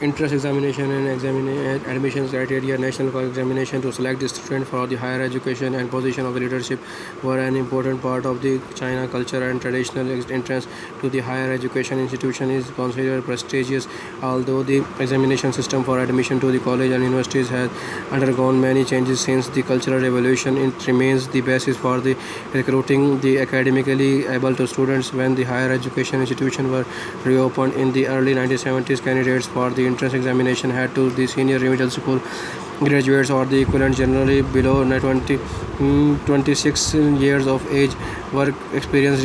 entrance examination and admissions criteria. National examination to select the student for the higher education and position of leadership were an important part of the China culture and traditional. Entrance to the higher education institution is considered prestigious, although the examination system for admission to the college and universities has undergone many changes since the cultural revolution. It remains the basis for the recruiting the academically able to students. When the higher education institutions were reopened in the early 1970s, candidates for the entrance examination had to the senior middle school graduates or the equivalent, generally below 26 years of age. Work experience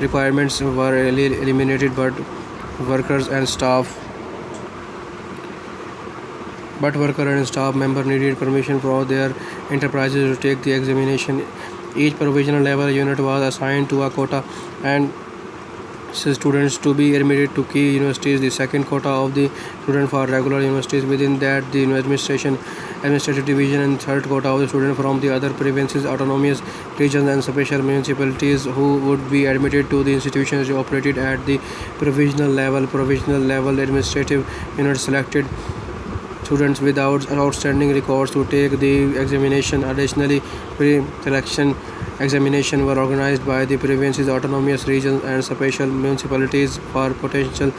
requirements were eliminated, workers and staff worker and staff member needed permission from their enterprises to take the examination. Each provisional level unit was assigned to a quota and students to be admitted to key universities. The second quota of the student for regular universities. Within that, the administrative division, and third quota of the student from the other provinces, autonomous regions, and special municipalities who would be admitted to the institutions operated at the provisional level. Provisional level administrative units selected students without outstanding records to take the examination. Additionally, pre-selection examinations were organized by the provinces, autonomous regions, and special municipalities for potential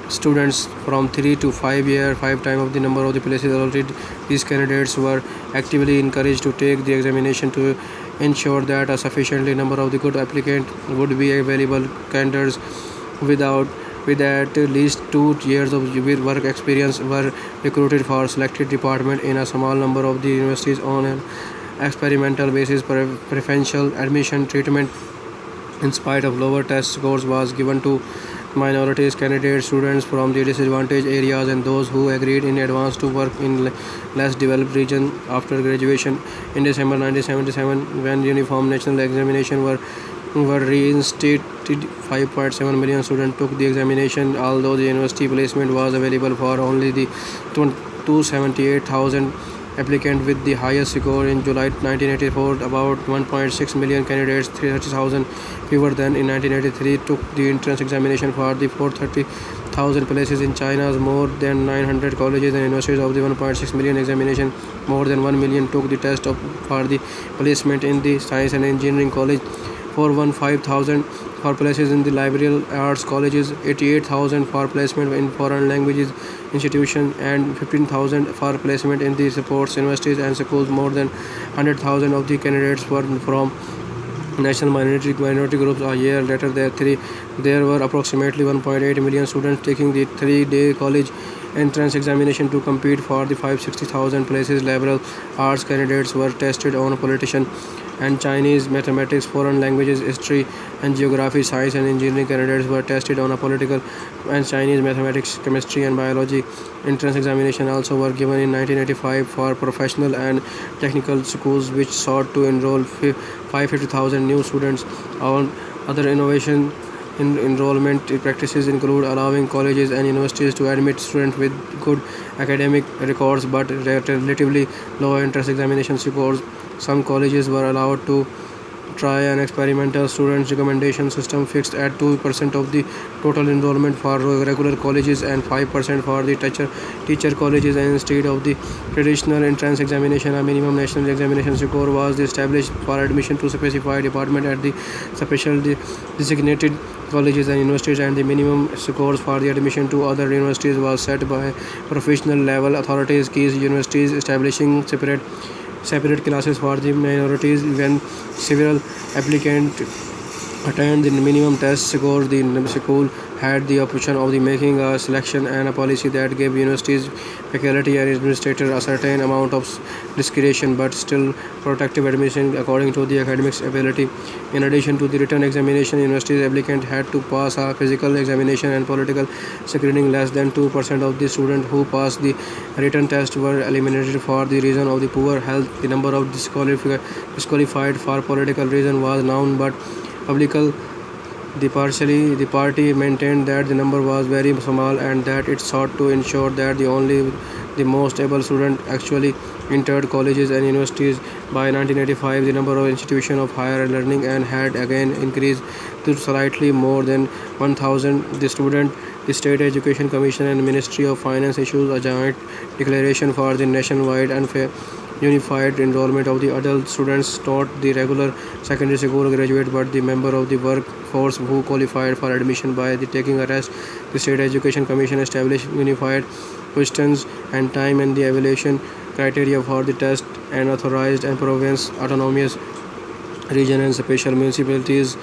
students from 3 to 5 years, 5 times of the number of the places allotted. These candidates were actively encouraged to take the examination to ensure that a sufficient number of the good applicants would be available. Candidates with at least 2 years of work experience were recruited for selected department in a small number of the universities on an experimental basis. Preferential admission treatment, in spite of lower test scores, was given to minorities, candidates, students from the disadvantaged areas, and those who agreed in advance to work in less developed regions after graduation. In December 1977, when uniform national examination were reinstated, 5.7 million students took the examination, although the university placement was available for only the 278,000 applicants with the highest score. In July 1984, about 1.6 million candidates, 30,000 fewer than in 1983, took the entrance examination for the 430,000 places in China's more than 900 colleges and universities. Of the 1.6 million examination, more than 1 million took the test for the placement in the science and engineering college, 415,000 for places in the liberal arts colleges, 88,000 for placement in foreign languages institutions, and 15,000 for placement in the sports universities and schools. More than 100,000 of the candidates were from national minority groups. A year later, there were approximately 1.8 million students taking the 3-day college entrance examination to compete for the 560,000 places. Liberal arts candidates were tested on politician and Chinese, mathematics, foreign languages, history and geography. Science and engineering candidates were tested on a political and Chinese, mathematics, chemistry and biology. Entrance examination also were given in 1985 for professional and technical schools, which sought to enroll 550,000 new students. Other innovation in enrollment practices include allowing colleges and universities to admit students with good academic records but relatively low entrance examination scores. Some colleges were allowed to try an experimental student recommendation system fixed at 2% of the total enrollment for regular colleges and 5% for the teacher colleges, and instead of the traditional entrance examination, a minimum national examination score was established for admission to specified department at the special designated colleges and universities, and the minimum scores for the admission to other universities was set by professional level authorities. Key universities establishing separate classes for the minorities. When several applicants attained the minimum test score, the school had the option of making a selection and a policy that gave universities, faculty and administrators a certain amount of discretion but still protective admission according to the academic ability. In addition to the written examination, universities applicants had to pass a physical examination and political screening. Less than 2% of the students who passed the written test were eliminated for the reason of the poor health. The number of disqualified for political reason was known but public. The party maintained that the number was very small and that it sought to ensure that only the most able students actually entered colleges and universities. By 1985, the number of institutions of higher learning and had again increased to slightly more than 1,000. The student The State Education Commission and Ministry of Finance issued a joint declaration for the nationwide and unified enrollment of the adult students, not the regular secondary school graduate but the member of the workforce who qualified for admission by the taking a test. The State Education Commission established unified questions and time and the evaluation criteria for the test and authorized and province autonomous region and special municipalities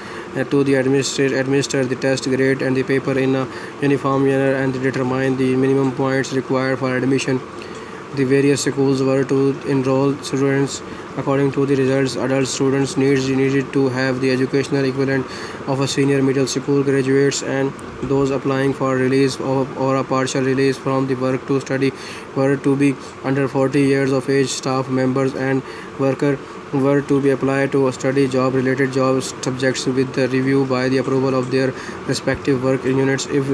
to the administer the test grade and the paper in a uniform manner and determine the minimum points required for admission. The various schools were to enroll students according to the results. Adult students needed to have the educational equivalent of a senior middle school graduates, and those applying for release or a partial release from the work to study were to be under 40 years of age. Staff members and worker were to be applied to study job related job subjects with the review by the approval of their respective work units. If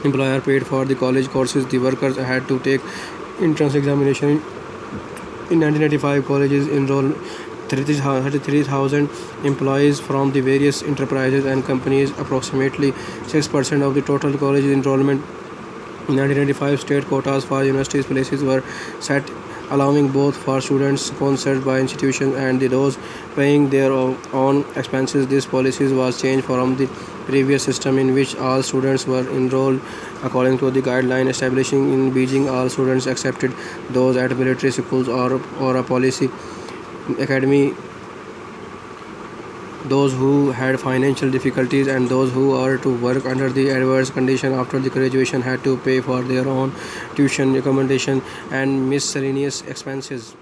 employer paid for the college courses, the workers had to take entrance examination. In 1985, colleges enrolled 33,000 employees from the various enterprises and companies, approximately 6% of the total college enrollment. In 1995, state quotas for universities places were set, allowing both for students sponsored by institutions and those paying their own expenses. This policy was changed from the previous system in which all students were enrolled according to the guideline establishing in Beijing. All students excepted those at military schools or a policy academy, those who had financial difficulties and those who are to work under the adverse condition after the graduation had to pay for their own tuition, accommodation and miscellaneous expenses.